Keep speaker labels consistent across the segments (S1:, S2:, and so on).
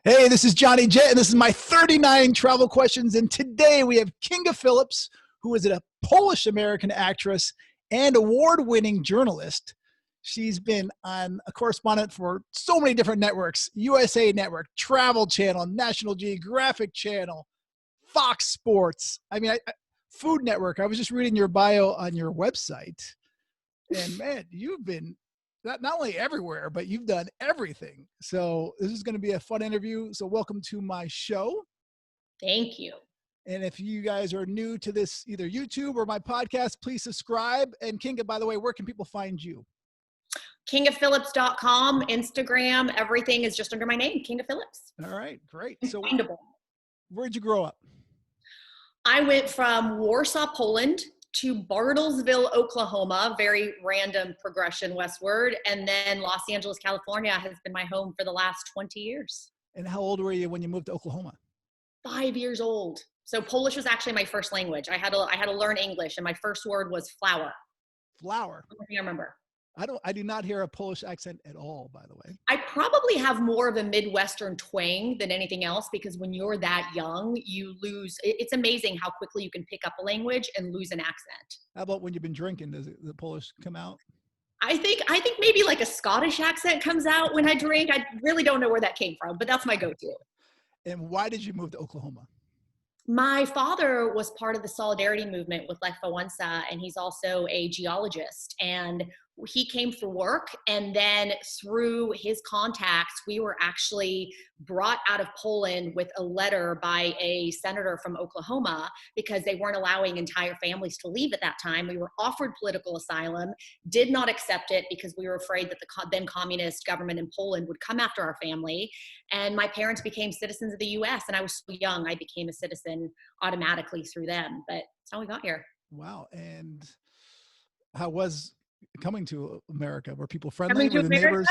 S1: Hey, this is Johnny Jet, and this is my 39 travel questions. And today we have Kinga Philipps, who is a Polish-American actress and award-winning journalist. She's been on a correspondent for so many different networks: USA Network, Travel Channel, National Geographic Channel, Fox Sports. Food Network. I was just reading your bio on your website, and man, you've been not only everywhere, but you've done everything. So this is going to be a fun interview. So welcome to my show.
S2: Thank you.
S1: And if you guys are new to this, either YouTube or my podcast, please subscribe. And Kinga, by the way, where can people find you?
S2: KingaPhilipps.com, Instagram, everything is just under my name, Kinga Philipps.
S1: All right, great.
S2: It's
S1: So
S2: findable.
S1: where'd you grow up?
S2: I went from Warsaw, Poland to Bartlesville, Oklahoma, very random progression westward. And then Los Angeles, California has been my home for the last 20 years.
S1: And how old were you when you moved to Oklahoma?
S2: 5 years old. So Polish was actually my first language. I had to learn English, and my first word was flower.
S1: Flower.
S2: I remember.
S1: I do not hear a Polish accent at all, by the way.
S2: I probably have more of a Midwestern twang than anything else, because when you're that young, you lose. It's amazing how quickly you can pick up a language and lose an accent.
S1: How about when you've been drinking? Does the Polish come out?
S2: I think maybe like a Scottish accent comes out when I drink. I really don't know where that came from, but that's my go-to.
S1: And why did you move to Oklahoma?
S2: My father was part of the solidarity movement with Lech Wałęsa, and he's also a geologist. And he came for work, and then through his contacts, we were actually brought out of Poland with a letter by a senator from Oklahoma, because they weren't allowing entire families to leave at that time. We were offered political asylum, did not accept it because we were afraid that the then communist government in Poland would come after our family. And my parents became citizens of the US, and I was so young, I became a citizen automatically through them. But that's how we got here.
S1: Wow. And how was coming to America? Were people friendly?
S2: Coming to
S1: Were the neighbors?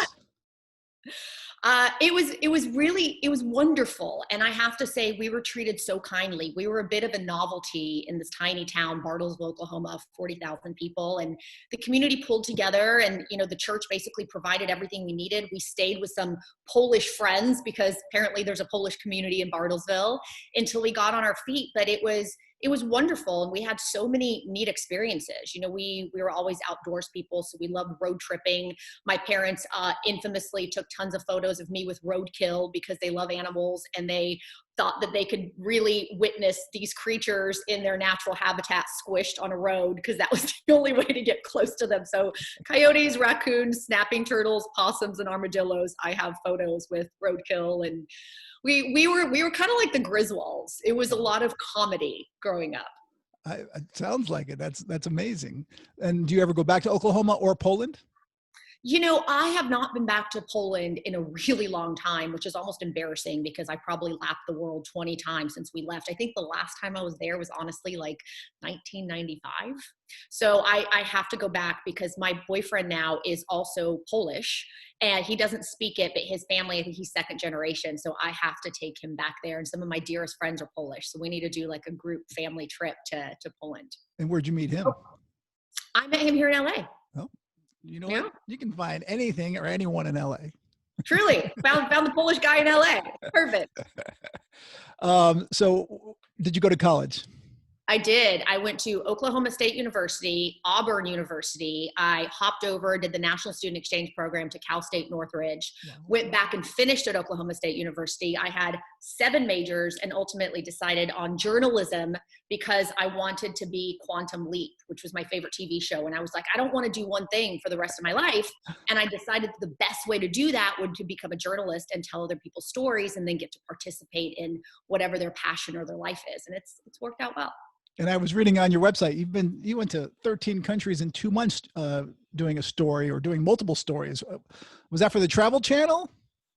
S2: It was wonderful. And I have to say, we were treated so kindly. We were a bit of a novelty in this tiny town, Bartlesville, Oklahoma, 40,000 people. And the community pulled together, and, the church basically provided everything we needed. We stayed with some Polish friends, because apparently there's a Polish community in Bartlesville, until we got on our feet. But it was wonderful, and we had so many neat experiences. We were always outdoors people, so we loved road tripping. My parents infamously took tons of photos of me with roadkill, because they love animals, and they thought that they could really witness these creatures in their natural habitat squished on a road, because that was the only way to get close to them. So coyotes, raccoons, snapping turtles, possums, and armadillos, I have photos with roadkill. And we were kind of like the Griswolds. It was a lot of comedy growing up.
S1: It sounds like it. That's amazing. And do you ever go back to Oklahoma or Poland?
S2: I have not been back to Poland in a really long time, which is almost embarrassing, because I probably lapped the world 20 times since we left. I think the last time I was there was honestly like 1995. So I have to go back, because my boyfriend now is also Polish, and he doesn't speak it, but his family, I think he's second generation. So I have to take him back there. And some of my dearest friends are Polish. So we need to do like a group family trip to Poland.
S1: And where'd you meet him?
S2: I met him here in LA.
S1: Oh. You know what? You can find anything or anyone in LA.
S2: Truly. Found the Polish guy in LA. Perfect.
S1: So did you go to college?
S2: I did. I went to Oklahoma State University, Auburn University. I hopped over, did the National Student Exchange Program to Cal State Northridge, went back and finished at Oklahoma State University. I had 7 majors and ultimately decided on journalism, because I wanted to be Quantum Leap, which was my favorite TV show. And I was like, I don't want to do one thing for the rest of my life. And I decided the best way to do that would to become a journalist and tell other people's stories, and then get to participate in whatever their passion or their life is. And it's worked out well.
S1: And I was reading on your website, you went to 13 countries in 2 months doing a story, or doing multiple stories. Was that for the Travel Channel?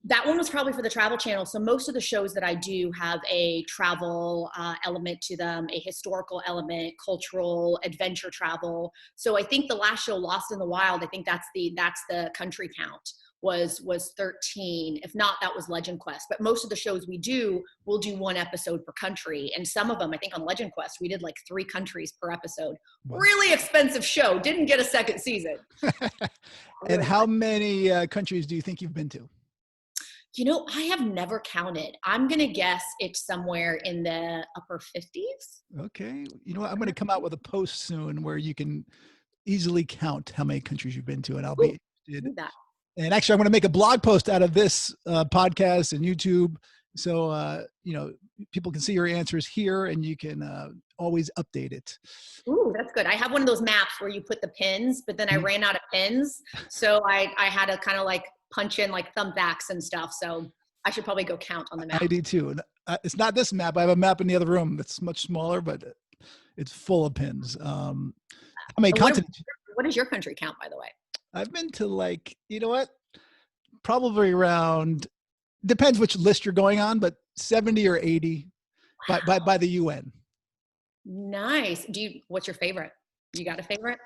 S2: That one was probably for the Travel Channel. So most of the shows that I do have a travel element to them, a historical element, cultural, adventure travel. So I think the last show, Lost in the Wild, I think that's the country count, was 13. If not, that was Legend Quest. But most of the shows we'll do 1 episode per country. And some of them, I think on Legend Quest, we did like 3 countries per episode. Wow. Really expensive show. Didn't get a second season.
S1: And how many countries do you think you've been to?
S2: I have never counted. I'm going to guess it's somewhere in the upper 50s.
S1: Okay. You know what? I'm going to come out with a post soon where you can easily count how many countries you've been to, and I'll
S2: Ooh,
S1: be interested.
S2: do that.
S1: And actually, I'm going to make a blog post out of this podcast and YouTube, so people can see your answers here, and you can always update it.
S2: Ooh, that's good. I have one of those maps where you put the pins, but then I ran out of pins. So I had to kind of like punch in like thumbtacks and stuff. So I should probably go count on the map.
S1: I do too. And it's not this map. I have a map in the other room that's much smaller, but it's full of pins. How many continents?
S2: What does your country count, by the way?
S1: I've been to, like, you know what? Probably around, depends which list you're going on, but 70 or 80 by the UN.
S2: Nice. What's your favorite? You got a favorite?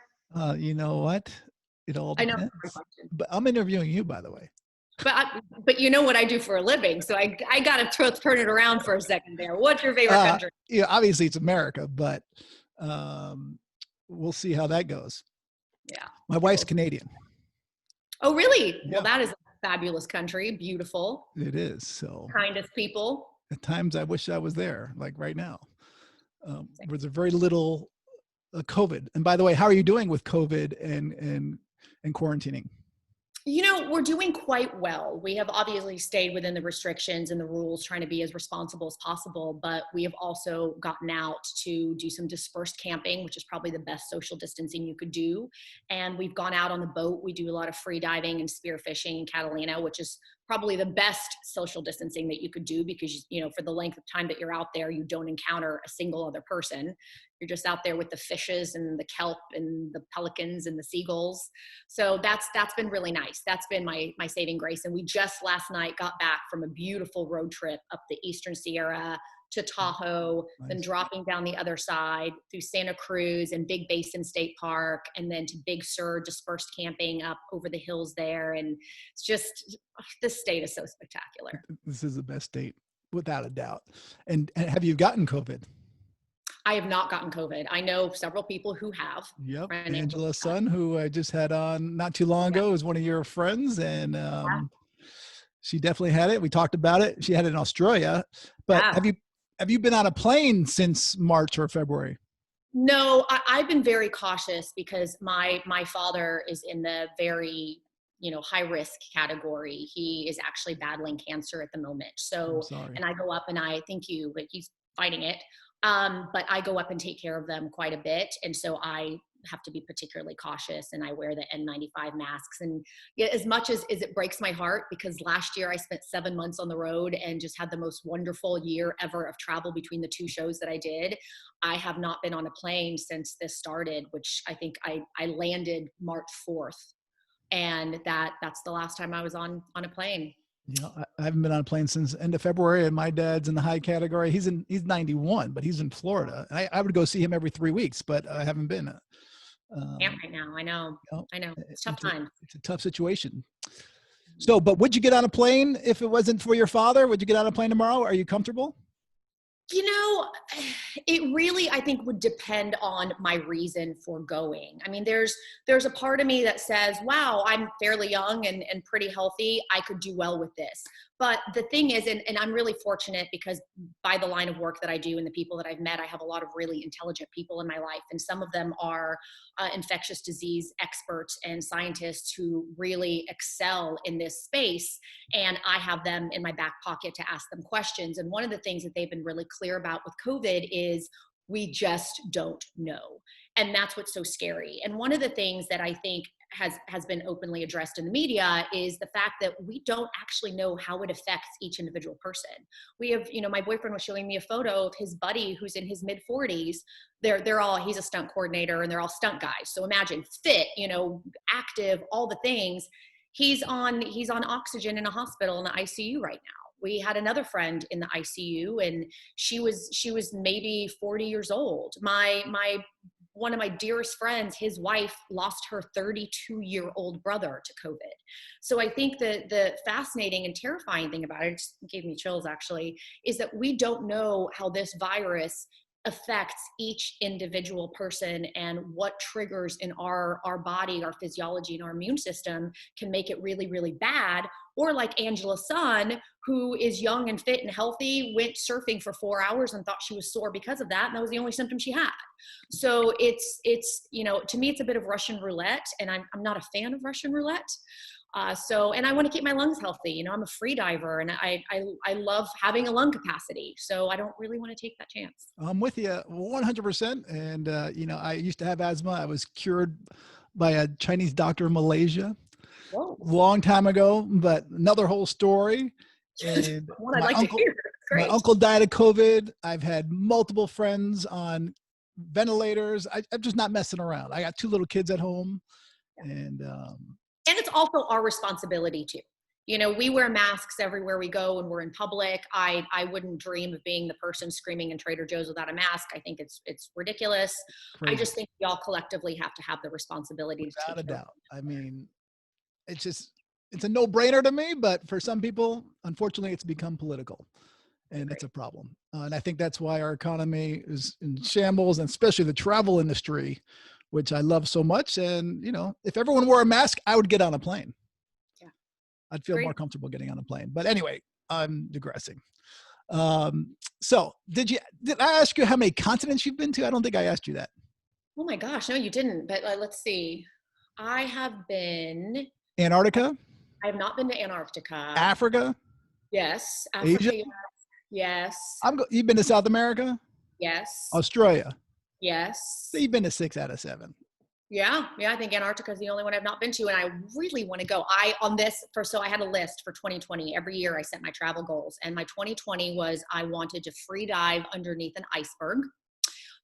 S1: You know what? It all
S2: I know.
S1: depends. But I'm interviewing you, by the way.
S2: But you know what I do for a living, so I got to turn it around for a second there. What's your favorite country?
S1: Yeah, obviously it's America, but we'll see how that goes.
S2: Yeah.
S1: My wife's Canadian.
S2: Oh, really?
S1: Yeah.
S2: Well, that is a fabulous country. Beautiful.
S1: It is. So
S2: kindest people.
S1: At times I wish I was there, like right now. There's very little COVID. And by the way, how are you doing with COVID and quarantining?
S2: We're doing quite well. We have obviously stayed within the restrictions and the rules, trying to be as responsible as possible, but we have also gotten out to do some dispersed camping, which is probably the best social distancing you could do. And we've gone out on the boat. We do a lot of free diving and spearfishing in Catalina, which is probably the best social distancing that you could do because, for the length of time that you're out there, you don't encounter a single other person. You're just out there with the fishes and the kelp and the pelicans and the seagulls. So that's been really nice. That's been my saving grace. And we just last night got back from a beautiful road trip up the Eastern Sierra to Tahoe, nice. Then dropping down the other side through Santa Cruz and Big Basin State Park, and then to Big Sur, dispersed camping up over the hills there. And it's just, this state is so spectacular.
S1: This is the best state, without a doubt. And have you gotten COVID?
S2: I have not gotten COVID. I know several people who have.
S1: Yep. Angela's son, who I just had on not too long ago, is one of your friends, and she definitely had it. We talked about it. She had it in Australia. But have you been on a plane since March or February?
S2: No, I've been very cautious because my father is in the very high risk category. He is actually battling cancer at the moment. So, and I go up and thank you, but he's fighting it. But I go up and take care of them quite a bit. And so I have to be particularly cautious, and I wear the N95 masks. And as much as it breaks my heart, because last year I spent 7 months on the road and just had the most wonderful year ever of travel between the two shows that I did. I have not been on a plane since this started, which I think I landed March 4th. And that's the last time I was on a plane.
S1: I haven't been on a plane since end of February, and my dad's in the high category. He's 91, but he's in Florida. I would go see him every 3 weeks, but I haven't been.
S2: Can't right now. I know. It's tough time.
S1: It's a tough situation. So, but would you get on a plane if it wasn't for your father? Would you get on a plane tomorrow? Are you comfortable?
S2: It really, I think, would depend on my reason for going. I mean, there's a part of me that says, wow, I'm fairly young and pretty healthy. I could do well with this. But the thing is, and I'm really fortunate because by the line of work that I do and the people that I've met, I have a lot of really intelligent people in my life. And some of them are infectious disease experts and scientists who really excel in this space. And I have them in my back pocket to ask them questions. And one of the things that they've been really clear about with COVID is we just don't know. And that's what's so scary. And one of the things that I think has been openly addressed in the media is the fact that we don't actually know how it affects each individual person. We have, my boyfriend was showing me a photo of his buddy who's in his mid 40s. He's a stunt coordinator and they're all stunt guys. So imagine fit, active, all the things. He's on oxygen in a hospital in the ICU right now. We had another friend in the ICU and she was maybe 40 years old. One of my dearest friends, his wife lost her 32-year-old brother to COVID. So I think the fascinating and terrifying thing about it just gave me chills actually, is that we don't know how this virus affects each individual person and what triggers in our body, our physiology, and our immune system can make it really, really bad, Or like Angela's son, who is young and fit and healthy, went surfing for 4 hours and thought she was sore because of that. And that was the only symptom she had. So it's, to me, it's a bit of Russian roulette, and I'm not a fan of Russian roulette. And I want to keep my lungs healthy. I'm a free diver, and I love having a lung capacity. So I don't really want to take that chance.
S1: I'm with you 100%. And, I used to have asthma. I was cured by a Chinese doctor in Malaysia.
S2: Whoa.
S1: Long time ago, but another whole story. And
S2: One I'd like to hear. Great.
S1: My uncle died of COVID. I've had multiple friends on ventilators. I'm just not messing around. I got 2 little kids at home. And
S2: it's also our responsibility too. We wear masks everywhere we go when we're in public. I wouldn't dream of being the person screaming in Trader Joe's without a mask. I think it's ridiculous. Crazy. I just think we all collectively have to have the responsibility.
S1: Without a doubt. I mean, it's a no-brainer to me, but for some people, unfortunately, it's become political, and it's a problem. And I think that's why our economy is in shambles, and especially the travel industry, which I love so much. And, if everyone wore a mask, I would get on a plane.
S2: Yeah.
S1: I'd feel more comfortable getting on a plane. But anyway, I'm digressing. So did I ask you how many continents you've been to? I don't think I asked you that.
S2: Oh my gosh, no, you didn't. But let's see. I have been
S1: Antarctica.
S2: I have not been to Antarctica.
S1: Africa.
S2: Yes. Africa.
S1: Asia.
S2: Yes.
S1: You've been to South America.
S2: Yes.
S1: Australia.
S2: Yes.
S1: So you've been to 6 out of 7.
S2: Yeah. I think Antarctica is the only one I've not been to, and I really want to go. So I had a list for 2020. Every year I set my travel goals, and my 2020 was I wanted to free dive underneath an iceberg,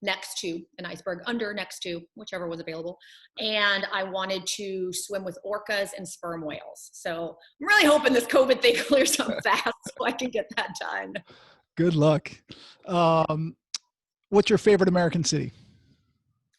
S2: next to an iceberg, next to, whichever was available. And I wanted to swim with orcas and sperm whales. So I'm really hoping this COVID thing clears up fast so I can get that done.
S1: Good luck. What's your favorite American city?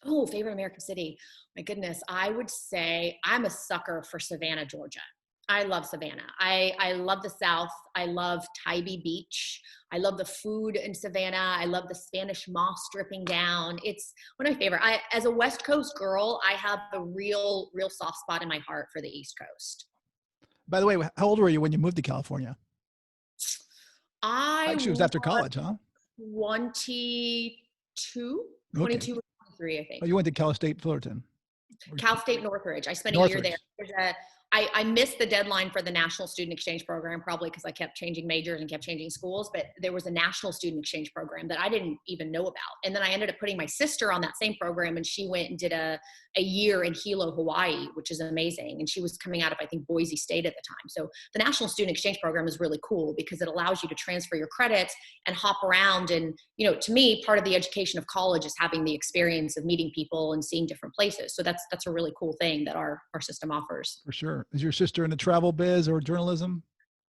S2: Oh, favorite American city. My goodness. I would say I'm a sucker for Savannah, Georgia. I love Savannah. I love the South. I love Tybee Beach. I love the food in Savannah. I love the Spanish moss dripping down. It's one of my favorite. As a West Coast girl, I have a real soft spot in my heart for the East Coast.
S1: By the way, how old were you when you moved to California?
S2: Actually,
S1: it was after college, huh?
S2: 22 or 23, I think.
S1: Oh, you went to Cal State Fullerton.
S2: Cal State Northridge. I spent a year there. I missed the deadline for the National Student Exchange Program, probably because I kept changing majors and kept changing schools, but there was a National Student Exchange Program that I didn't even know about. And then I ended up putting my sister on that same program, and she went and did a year in Hilo, Hawaii, which is amazing. And she was coming out of, I think, Boise State at the time. So the National Student Exchange Program is really cool because it allows you to transfer your credits and hop around. And, to me, part of the education of college is having the experience of meeting people and seeing different places. So that's a really cool thing that our system offers.
S1: For sure. Is your sister in the travel biz or journalism?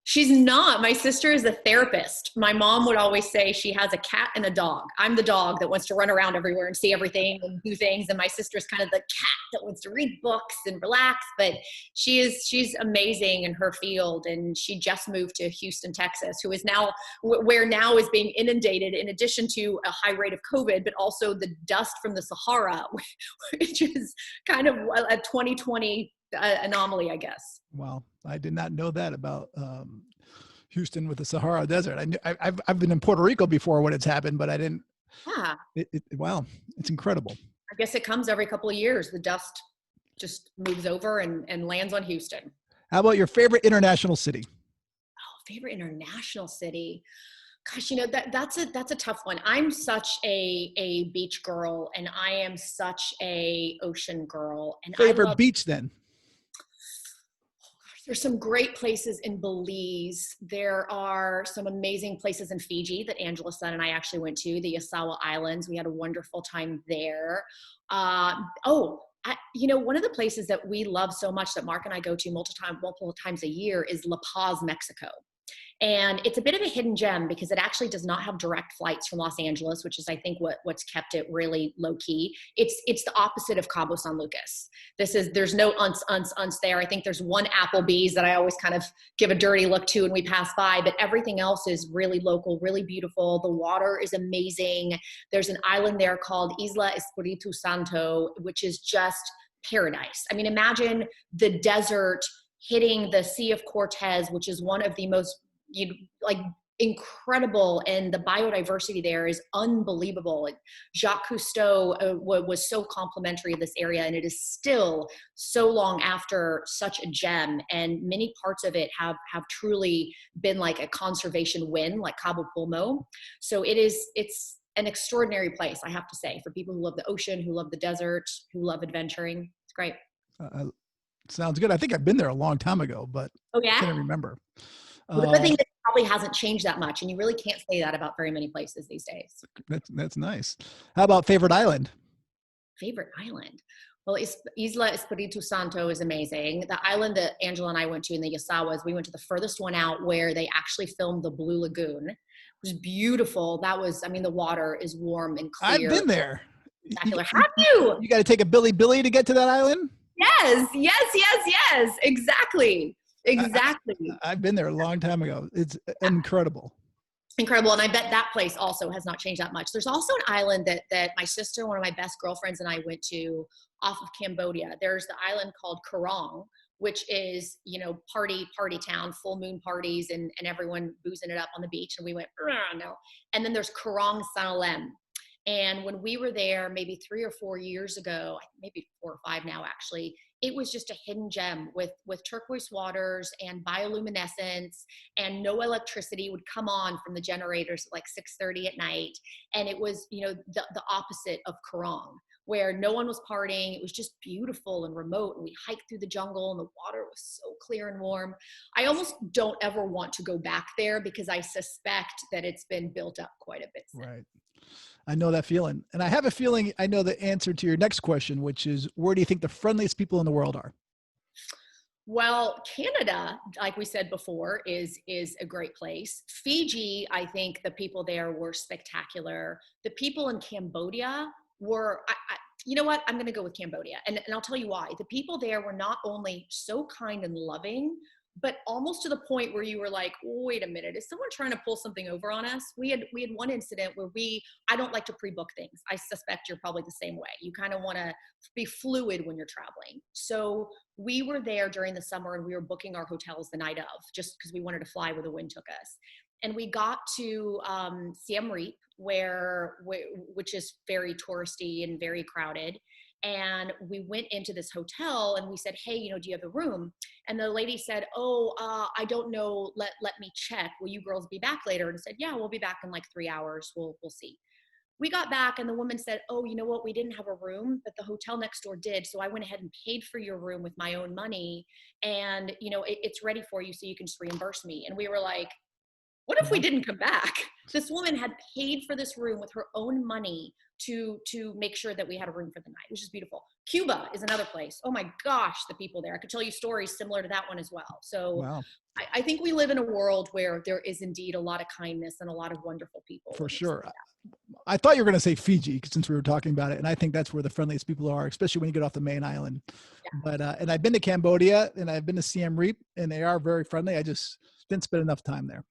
S2: She's not. My sister is a therapist. My mom would always say she has a cat and a dog. I'm the dog that wants to run around everywhere and see everything and do things. And my sister's kind of the cat that wants to read books and relax. But she's amazing in her field. And she just moved to Houston, Texas, where now is being inundated in addition to a high rate of COVID, but also the dust from the Sahara, which is kind of a 2020 anomaly, I guess.
S1: Wow. I did not know that about Houston with the Sahara Desert. I've been in Puerto Rico before when it's happened, but I didn't.
S2: Yeah.
S1: Wow. It's incredible.
S2: I guess it comes every couple of years. The dust just moves over and lands on Houston.
S1: How about your favorite international city?
S2: Oh, favorite international city. Gosh, that's a tough one. I'm such a beach girl, and I am such a ocean girl. And
S1: favorite beach then?
S2: There's some great places in Belize. There are some amazing places in Fiji that Angela's son and I actually went to, the Yasawa Islands. We had a wonderful time there. One of the places that we love so much that Mark and I go to multiple times a year is La Paz, Mexico. And it's a bit of a hidden gem because it actually does not have direct flights from Los Angeles, which is, I think, what's kept it really low key. It's the opposite of Cabo San Lucas. There's no unts there. I think there's one Applebee's that I always kind of give a dirty look to when we pass by, but everything else is really local, really beautiful. The water is amazing. There's an island there called Isla Espiritu Santo, which is just paradise. I mean, imagine the desert hitting the Sea of Cortez, which is one of the most like incredible, and the biodiversity there is unbelievable. Jacques Cousteau was so complimentary of this area, and it is still so long after such a gem, and many parts of it have truly been like a conservation win, like Cabo Pulmo. So it's an extraordinary place, I have to say, for people who love the ocean, who love the desert, who love adventuring. It's great.
S1: Sounds good. I think I've been there a long time ago, but
S2: Oh yeah,
S1: I can't remember.
S2: well, the good thing is it probably hasn't changed that much, and you really can't say that about very many places these days.
S1: That's nice. How about favorite island?
S2: Favorite island? Well, Isla Espiritu Santo is amazing. The island that Angela and I went to in the Yasawas, we went to the furthest one out where they actually filmed the Blue Lagoon. It was beautiful. The water is warm and clear.
S1: I've been there.
S2: Spectacular. Have you?
S1: You got to take a Billy to get to that island?
S2: Yes. Exactly.
S1: I've been there a long time ago. It's incredible.
S2: Incredible. And I bet that place also has not changed that much. There's also an island that my sister, one of my best girlfriends, and I went to off of Cambodia. There's the island called Karong, which is, party town, full moon parties and everyone boozing it up on the beach. And we went, no. And then there's Karong Sanalem. And when we were there, maybe 3 or 4 years ago, maybe 4 or 5 now, actually, it was just a hidden gem with turquoise waters and bioluminescence, and no electricity would come on from the generators at like 6:30 at night. And it was, the opposite of Karong, where no one was partying. It was just beautiful and remote. And we hiked through the jungle and the water was so clear and warm. I almost don't ever want to go back there because I suspect that it's been built up quite a bit since.
S1: Right. I know that feeling. And I have a feeling I know the answer to your next question, which is, where do you think the friendliest people in the world are?
S2: Well, Canada, like we said before, is a great place. Fiji, I think the people there were spectacular. The people in Cambodia were, you know what? I'm going to go with Cambodia. And I'll tell you why. The people there were not only so kind and loving, but almost to the point where you were like, wait a minute, is someone trying to pull something over on us? We had one incident where I don't like to pre-book things. I suspect you're probably the same way. You kind of want to be fluid when you're traveling. So we were there during the summer and we were booking our hotels the night of, just because we wanted to fly where the wind took us. And we got to Siem Reap, which is very touristy and very crowded. And we went into this hotel and we said, hey, do you have a room? And the lady said, I don't know. Let me check. Will you girls be back later? And said, yeah, we'll be back in like 3 hours. We'll see. We got back and the woman said, oh, you know what? We didn't have a room, but the hotel next door did. So I went ahead and paid for your room with my own money. And, it's ready for you so you can just reimburse me. And we were like, what if we didn't come back? This woman had paid for this room with her own money to make sure that we had a room for the night, which is beautiful. Cuba is another place. Oh my gosh, the people there. I could tell you stories similar to that one as well. So
S1: wow.
S2: I think we live in a world where there is indeed a lot of kindness and a lot of wonderful people.
S1: For sure. I thought you were going to say Fiji since we were talking about it. And I think that's where the friendliest people are, especially when you get off the main island. Yeah. But, and I've been to Cambodia and I've been to Siem Reap and they are very friendly. I just didn't spend enough time there.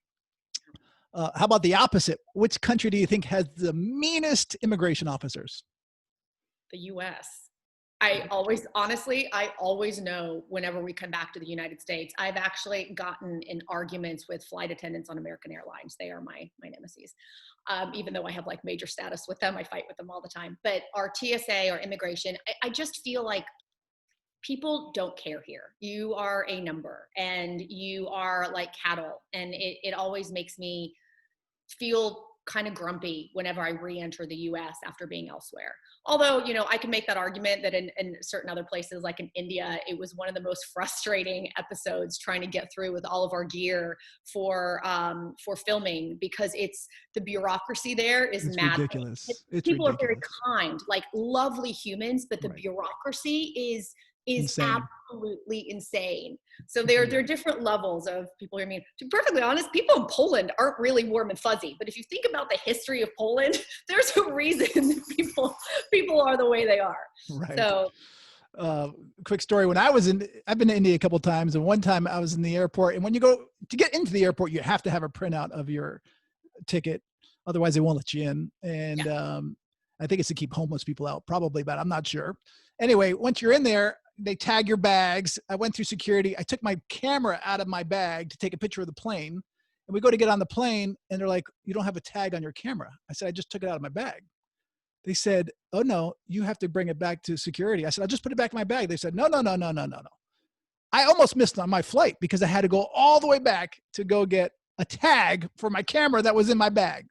S1: How about the opposite? Which country do you think has the meanest immigration officers?
S2: The U.S. I always know whenever we come back to the United States. I've actually gotten in arguments with flight attendants on American Airlines. They are my nemesis. Even though I have like major status with them, I fight with them all the time. But our TSA, our immigration, I just feel like people don't care here. You are a number and you are like cattle. And it always makes me feel kind of grumpy whenever I re-enter the US after being elsewhere. Although, I can make that argument that in certain other places, like in India, it was one of the most frustrating episodes trying to get through with all of our gear for filming, because the bureaucracy there is massive.
S1: Ridiculous.
S2: People are very kind, like lovely humans, but the bureaucracy is insane. Absolutely insane. So there are different levels of people. I mean, to be perfectly honest, people in Poland aren't really warm and fuzzy. But if you think about the history of Poland, there's a reason people are the way they are.
S1: Right.
S2: So,
S1: quick story. I've been to India a couple of times, and one time I was in the airport. And when you go to get into the airport, you have to have a printout of your ticket, otherwise they won't let you in. And I think it's to keep homeless people out, probably, but I'm not sure. Anyway, once you're in there, they tag your bags. I went through security. I took my camera out of my bag to take a picture of the plane. And we go to get on the plane and they're like, you don't have a tag on your camera. I said, I just took it out of my bag. They said, oh no, you have to bring it back to security. I said, I'll just put it back in my bag. They said, no. I almost missed on my flight because I had to go all the way back to go get a tag for my camera that was in my bag.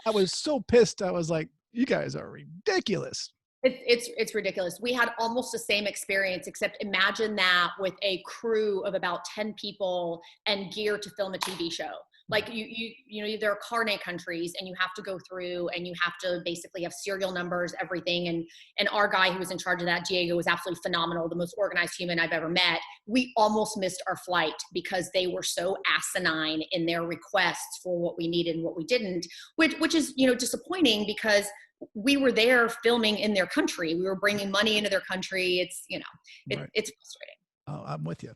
S1: I was so pissed. I was like, you guys are ridiculous.
S2: It's ridiculous. We had almost the same experience, except imagine that with a crew of about 10 people and gear to film a TV show. Like you know, there are carne countries and you have to go through and you have to basically have serial numbers, everything. And our guy who was in charge of that, Diego, was absolutely phenomenal, the most organized human I've ever met. We almost missed our flight because they were so asinine in their requests for what we needed and what we didn't, which is, you know, disappointing because we were there filming in their country. We were bringing money into their country. It's, you know,
S1: Right.
S2: it's frustrating.
S1: Oh, I'm with you.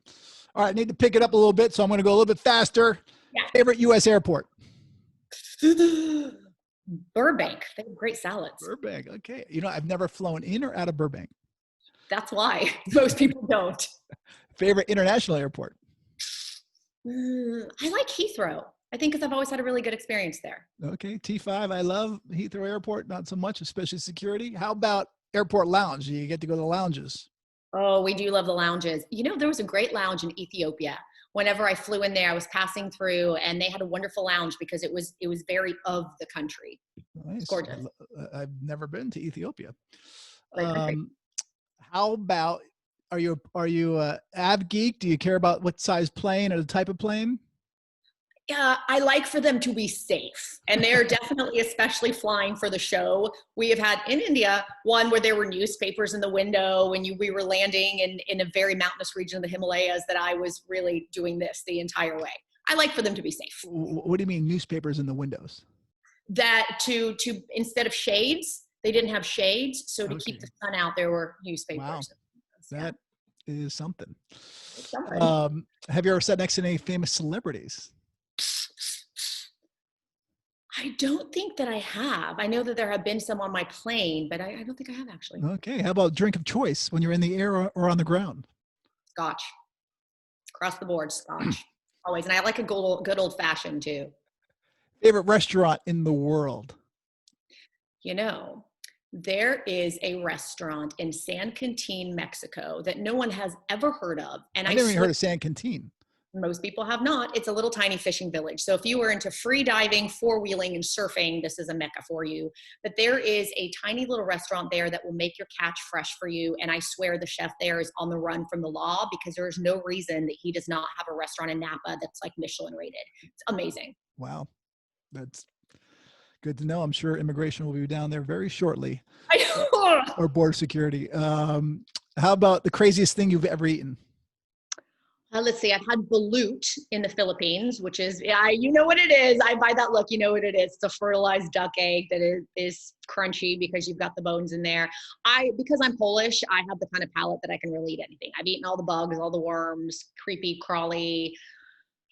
S1: All right. I need to pick it up a little bit. So I'm going to go a little bit faster.
S2: Yeah.
S1: Favorite U.S. airport?
S2: Burbank. They have great salads.
S1: Burbank. Okay. You know, I've never flown in or out of Burbank.
S2: That's why most people don't.
S1: Favorite international airport?
S2: I like Heathrow. I think because I've always had a really good experience there.
S1: Okay. T5. I love Heathrow Airport. Not so much, especially security. How about airport lounge? You get to go to the lounges.
S2: Oh, we do love the lounges. You know, there was a great lounge in Ethiopia. Whenever I flew in there, I was passing through and they had a wonderful lounge because it was very of the country.
S1: Nice.
S2: It's gorgeous.
S1: I've never been to Ethiopia.
S2: Great.
S1: How about, are you a av geek? Do you care about what size plane or the type of plane?
S2: I like for them to be safe. And they're definitely, especially flying for the show. We have had in India one where there were newspapers in the window when we were landing in a very mountainous region of the Himalayas that I was really doing this the entire way. I like for them to be safe.
S1: What do you mean newspapers in the windows?
S2: That to instead of shades, they didn't have shades. So to keep the sun out, there were newspapers.
S1: Wow. That is something.
S2: Something.
S1: Have you ever sat next to any famous celebrities?
S2: I don't think that I have. I know that there have been some on my plane, but I don't think I have actually.
S1: Okay. How about drink of choice when you're in the air or on the ground?
S2: Scotch. Across the board, Scotch. Always. And I like a good old fashioned too.
S1: Favorite restaurant in the world?
S2: You know, there is a restaurant in San Quintin, Mexico that no one has ever heard of. And
S1: I never even heard of San Quintin.
S2: Most people have not. It's a little tiny fishing village. So if you were into free diving, four-wheeling, and surfing, this is a mecca for you. But there is a tiny little restaurant there that will make your catch fresh for you. And I swear the chef there is on the run from the law because there is no reason that he does not have a restaurant in Napa that's like Michelin rated. It's amazing.
S1: Wow. That's good to know. I'm sure immigration will be down there very shortly. Or border security. How about the craziest thing you've ever eaten?
S2: Let's see. I've had balut in the Philippines, which is, you know what it is. I buy that look. You know what it is. It's a fertilized duck egg that is crunchy because you've got the bones in there. Because I'm Polish, I have the kind of palate that I can really eat anything. I've eaten all the bugs, all the worms, creepy, crawly.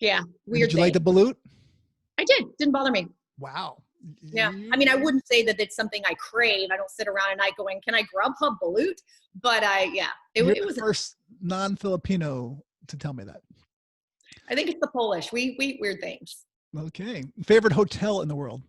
S2: Yeah. Weird.
S1: Did you like the balut?
S2: I did. Didn't bother me.
S1: Wow.
S2: Yeah. I mean, I wouldn't say that it's something I crave. I don't sit around at night going, can I Grubhub balut? But it was
S1: the first non-Filipino to tell me that.
S2: I think it's the Polish. We eat weird things.
S1: Okay. Favorite hotel in the world?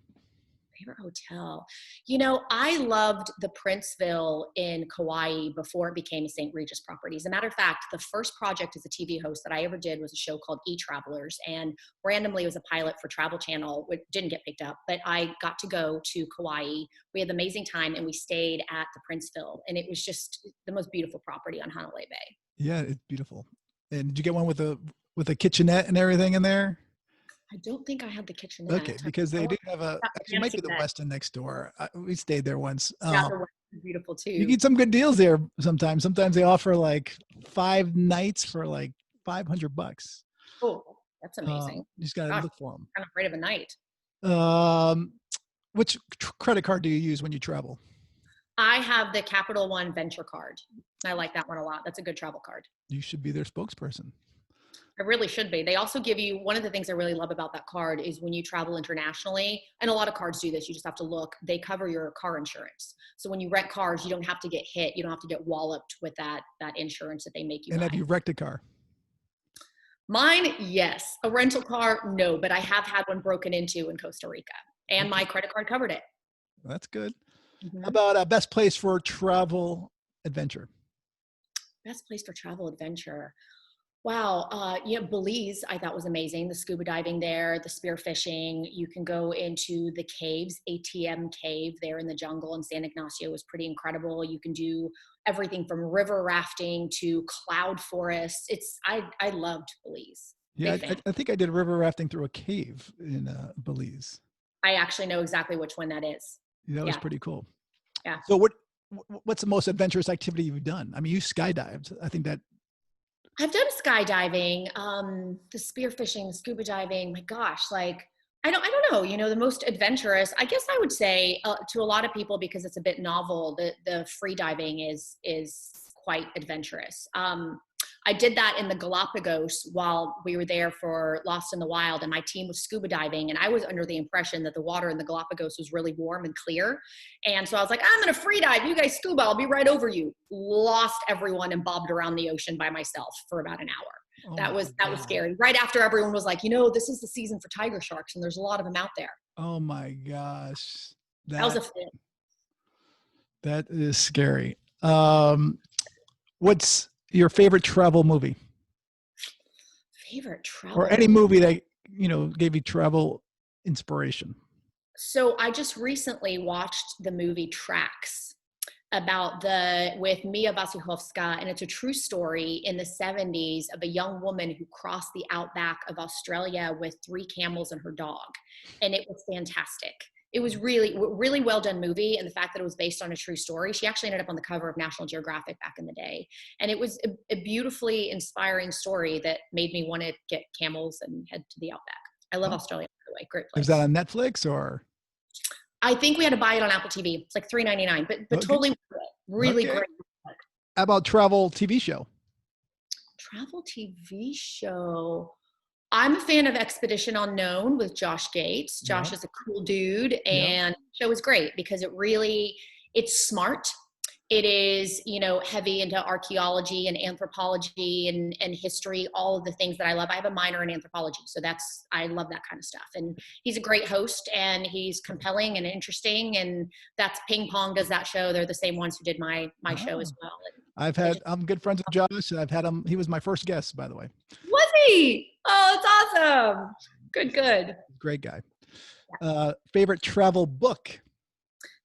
S2: Favorite hotel. You know, I loved the Princeville in Kauai before it became a St. Regis property. As a matter of fact, the first project as a TV host that I ever did was a show called E-Travelers, and randomly it was a pilot for Travel Channel, which didn't get picked up, but I got to go to Kauai. We had an amazing time and we stayed at the Princeville, and it was just the most beautiful property on Hanalei Bay.
S1: Yeah, it's beautiful. And did you get one with a kitchenette and everything in there?
S2: I don't think I had the kitchenette.
S1: Okay, because they do have actually might be the Westin next door. We stayed there once.
S2: Yeah, the Westin is beautiful too.
S1: You get some good deals there sometimes. Sometimes they offer like 5 nights for like $500.
S2: Oh, that's amazing.
S1: You just gotta look for them.
S2: Kind of afraid of a night.
S1: Which credit card do you use when you travel?
S2: I have the Capital One Venture card. I like that one a lot. That's a good travel card.
S1: You should be their spokesperson.
S2: It really should be. They also give you, one of the things I really love about that card is when you travel internationally, and a lot of cards do this, you just have to look, they cover your car insurance. So when you rent cars, you don't have to get hit. You don't have to get walloped with that insurance that they make you
S1: And
S2: buy.
S1: have you wrecked a car?
S2: Mine, yes. A rental car, no, but I have had one broken into in Costa Rica, and my credit card covered it.
S1: That's good. How
S2: Mm-hmm.
S1: about best place for travel adventure?
S2: Best place for travel adventure. Wow. Belize, I thought was amazing. The scuba diving there, the spear fishing. You can go into the caves, ATM cave there in the jungle in San Ignacio was pretty incredible. You can do everything from river rafting to cloud forests. I loved Belize.
S1: Yeah,
S2: Big fan.
S1: I think I did river rafting through a cave in Belize.
S2: I actually know exactly which one that is.
S1: That was
S2: Yeah.
S1: pretty cool.
S2: Yeah.
S1: So what's the most adventurous activity you've done? I mean, you skydived. I think that.
S2: I've done skydiving, the spear fishing, the scuba diving. My gosh, like I don't know. The most adventurous. I guess I would say to a lot of people because it's a bit novel. The free diving is quite adventurous. I did that in the Galapagos while we were there for Lost in the Wild, and my team was scuba diving, and I was under the impression that the water in the Galapagos was really warm and clear. And so I was like, I'm going to free dive. You guys scuba. I'll be right over you. Lost everyone and bobbed around the ocean by myself for about an hour.
S1: Oh
S2: That was
S1: God.
S2: scary. Right after everyone was like, this is the season for tiger sharks, and there's a lot of them out there.
S1: Oh my gosh.
S2: That was a fit.
S1: That is scary. What's your favorite travel movie?
S2: Favorite travel
S1: Or any movie that, gave you travel inspiration?
S2: So I just recently watched the movie Tracks with Mia Wasikowska, and it's a true story in the 70s of a young woman who crossed the outback of Australia with 3 camels and her dog. And it was fantastic. It was really, really well done movie. And the fact that it was based on a true story, she actually ended up on the cover of National Geographic back in the day. And it was a beautifully inspiring story that made me want to get camels and head to the outback. I love Australia, by the way. Great place.
S1: Is that on Netflix or?
S2: I think we had to buy it on Apple TV. It's like $3.99, but
S1: Okay.
S2: totally worth it. Really
S1: Okay.
S2: great.
S1: How about travel TV show?
S2: Travel TV show. I'm a fan of Expedition Unknown with Josh Gates. Josh is a cool dude, and the show is great because it's smart. It is, heavy into archaeology and anthropology and history, all of the things that I love. I have a minor in anthropology, so I love that kind of stuff. And he's a great host, and he's compelling and interesting. And that's Ping Pong does that show. They're the same ones who did my show as well.
S1: I'm good friends with Josh, and I've had him. He was my first guest, by the way.
S2: Was he? Oh, it's awesome. Good.
S1: Great guy. Favorite travel book?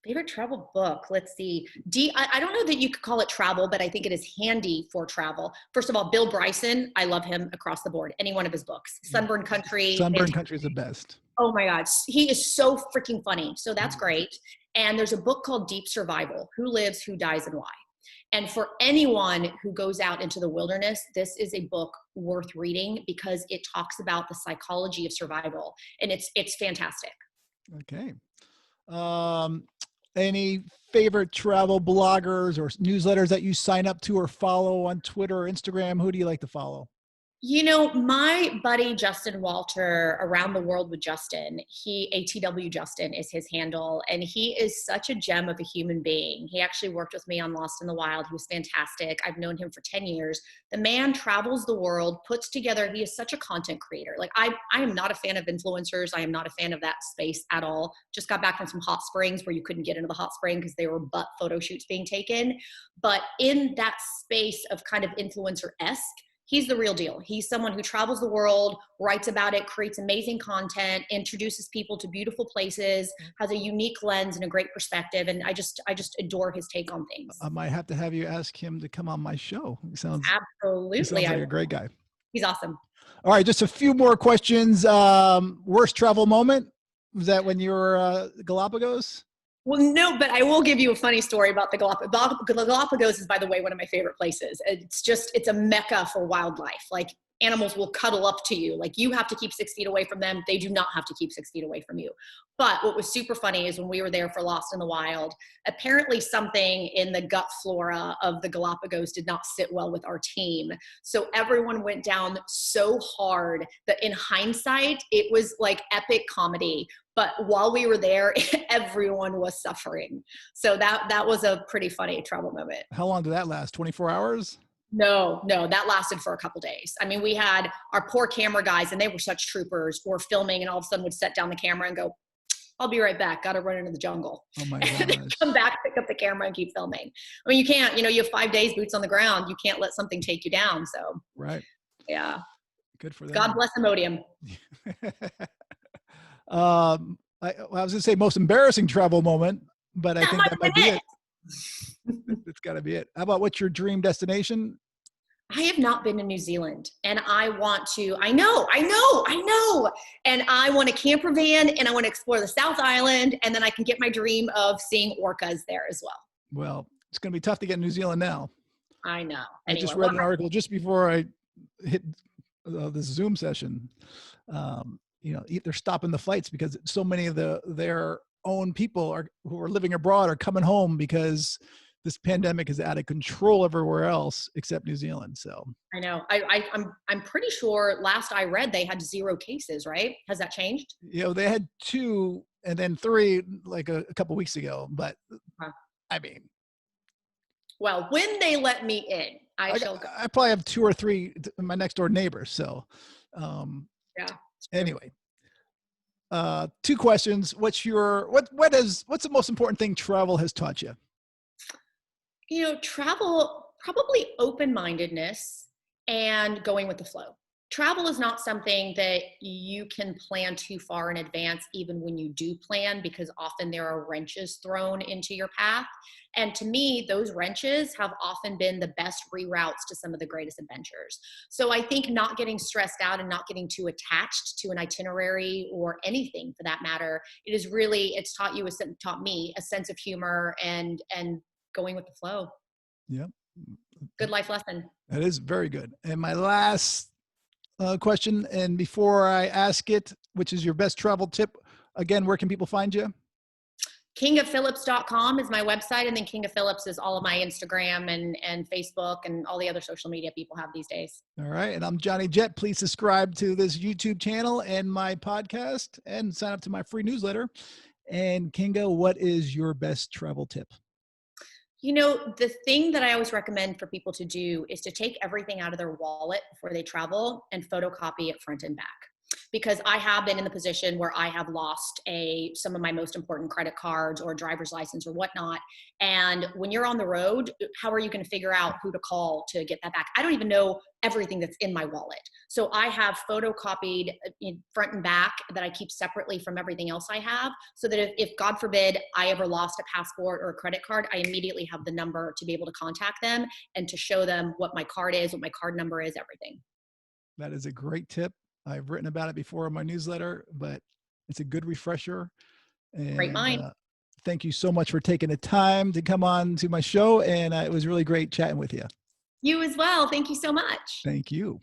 S2: Favorite travel book. Let's see. I don't know that you could call it travel, but I think it is handy for travel. First of all, Bill Bryson. I love him across the board. Any one of his books. Sunburned Country.
S1: Sunburned Country is the best.
S2: Oh my God. He is so freaking funny. So that's great. And there's a book called Deep Survival. Who Lives, Who Dies, and Why. And for anyone who goes out into the wilderness, this is a book worth reading because it talks about the psychology of survival. And it's fantastic.
S1: Okay. Any favorite travel bloggers or newsletters that you sign up to or follow on Twitter or Instagram? Who do you like to follow?
S2: My buddy Justin Walter, Around the World with Justin, ATW Justin is his handle, and he is such a gem of a human being. He actually worked with me on Lost in the Wild. He was fantastic. I've known him for 10 years. The man travels the world, he is such a content creator. Like I am not a fan of influencers. I am not a fan of that space at all. Just got back from some hot springs where you couldn't get into the hot spring because there were butt photo shoots being taken. But in that space of kind of influencer-esque, he's the real deal. He's someone who travels the world, writes about it, creates amazing content, introduces people to beautiful places, has a unique lens and a great perspective. And I just adore his take on things.
S1: I might have to have you ask him to come on my show.
S2: Absolutely.
S1: He sounds like a great guy.
S2: He's awesome.
S1: All right. Just a few more questions. Worst travel moment? Was that when you were Galapagos?
S2: Well, no, but I will give you a funny story about the Galapagos. The Galapagos is, by the way, one of my favorite places. It's a mecca for wildlife. Like animals will cuddle up to you. Like, you have to keep 6 feet away from them. They do not have to keep 6 feet away from you. But what was super funny is when we were there for Lost in the Wild, apparently something in the gut flora of the Galapagos did not sit well with our team. So everyone went down so hard that in hindsight, it was like epic comedy. But while we were there, everyone was suffering. So that was a pretty funny travel moment.
S1: How long did that last? 24 hours?
S2: No, that lasted for a couple days. I mean, we had our poor camera guys, and they were such troopers, were filming, and all of a sudden would set down the camera and go, I'll be right back. Got to run into the jungle.
S1: Oh my
S2: And then
S1: gosh.
S2: come back, pick up the camera, and keep filming. I mean, you can't, you have 5 days boots on the ground. You can't let something take you down. So
S1: Right.
S2: yeah,
S1: Good for them.
S2: God bless Imodium.
S1: I was gonna say most embarrassing travel moment, but I think that might be it. It's got to be it. How about what's your dream destination?
S2: I have not been to New Zealand, and I want to. I know. And I want a camper van, and I want to explore the South Island, and then I can get my dream of seeing orcas there as well.
S1: Well, it's going to be tough to get New Zealand now.
S2: I know.
S1: I just read an article just before I hit this Zoom session. They're stopping the flights because so many of their own people who are living abroad are coming home because this pandemic is out of control everywhere else except New Zealand. So
S2: I know. I'm pretty sure last I read they had 0 cases, right? Has that changed?
S1: They had 2 and then 3 like a couple weeks ago. But I mean,
S2: well, when they let me in, I shall go.
S1: I probably have 2 or 3 my next door neighbors. So
S2: yeah.
S1: Anyway, 2 questions. What's the most important thing travel has taught you?
S2: Travel, probably open-mindedness and going with the flow. Travel is not something that you can plan too far in advance, even when you do plan, because often there are wrenches thrown into your path. And to me, those wrenches have often been the best reroutes to some of the greatest adventures. So I think not getting stressed out and not getting too attached to an itinerary or anything for that matter, it's taught me a sense of humor and going with the flow.
S1: Yep.
S2: Good life lesson.
S1: That is very good. And my last question, and before I ask it, which is your best travel tip, again, where can people find you?
S2: KingaPhilipps.com is my website, and then Kinga Philipps is all of my Instagram and Facebook and all the other social media people have these days.
S1: All right. And I'm Johnny Jett. Please subscribe to this YouTube channel and my podcast and sign up to my free newsletter. And Kinga, what is your best travel tip?
S2: The thing that I always recommend for people to do is to take everything out of their wallet before they travel and photocopy it front and back. Because I have been in the position where I have lost some of my most important credit cards or driver's license or whatnot. And when you're on the road, how are you going to figure out who to call to get that back? I don't even know everything that's in my wallet. So I have photocopied front and back that I keep separately from everything else I have, so that if God forbid I ever lost a passport or a credit card, I immediately have the number to be able to contact them and to show them what my card is, what my card number is, everything.
S1: That is a great tip. I've written about it before in my newsletter, but it's a good refresher. And,
S2: great mind.
S1: Thank you so much for taking the time to come on to my show. And it was really great chatting with you.
S2: You as well. Thank you so much.
S1: Thank you.